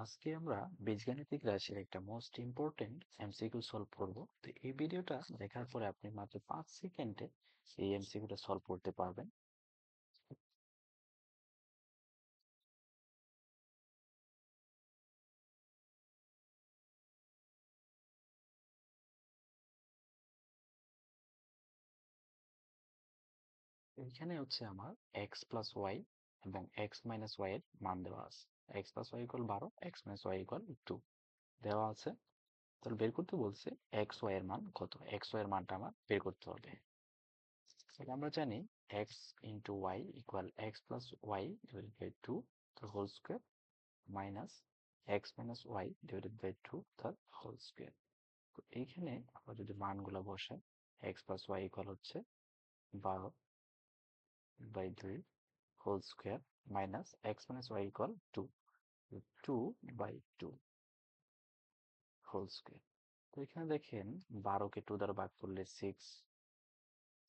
আজকে আমরা বীজগাণিতিক রাশির একটা মোস্ট ইম্পর্টেন্ট এমসিকিউ সলভ করব। তো এই ভিডিওটা দেখার পরে আপনি মাত্র 5 সেকেন্ডে এই এমসিকিউটা সলভ করতে পারবেন। এখানে হচ্ছে আমার এক্স প্লাস ওয়াই এবং এক্স মাইনাস ওয়াই এর মান দেওয়া আছে। X plus Y equal 12, X minus Y equal 2 দেওয়া আছে। তাহলে বের করতে বলছে এক্স ওয়াই এর মান কত, এক্স ওয়াই এর মানটা আমার বের করতে হবে। তাহলে আমরা জানি X into Y equal X plus Y divided by 2 তার whole square minus X minus Y divided by 2 তার হোল স্কোয়ার। তো এইখানে আমরা যদি মানগুলো বসাই, এক্স প্লাস ওয়াই ইকুয়াল হচ্ছে 12/2 whole square minus X minus Y equal 2, 2/2 whole square. তো এখানে দেখেন 12কে 2 দ্বারা ভাগ করলে 6,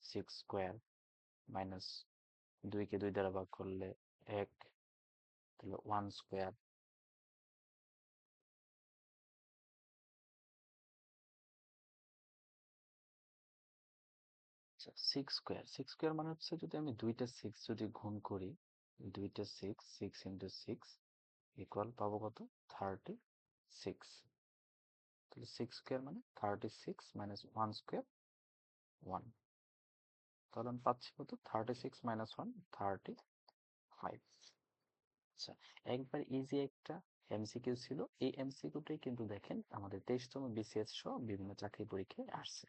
6 স্কোয়ার মাইনাস 2কে 2 দ্বারা ভাগ করলে 1, তাহলে 1 স্কোয়ার। আচ্ছা, 6 স্কোয়ার মানে হচ্ছে যদি আমি দুইটা 6 যদি গুণ করি, দুইটা 6, 6 ইন্টু 6 ইকুয়াল পাবো কত, 36। তাহলে 6 স্কোয়ার মানে 36 মাইনাস 1 স্কোয়ার 1। তাহলে আমি পাচ্ছি কত, 36 মাইনাস 1 35। আচ্ছা, একবার ইজি একটা এমসিকিউ ছিল। এই এমসিকিউটাই কিন্তু দেখেন আমাদের 23তম বিসিএস সহ বিভিন্ন চাকরি পরীক্ষায় আসছে।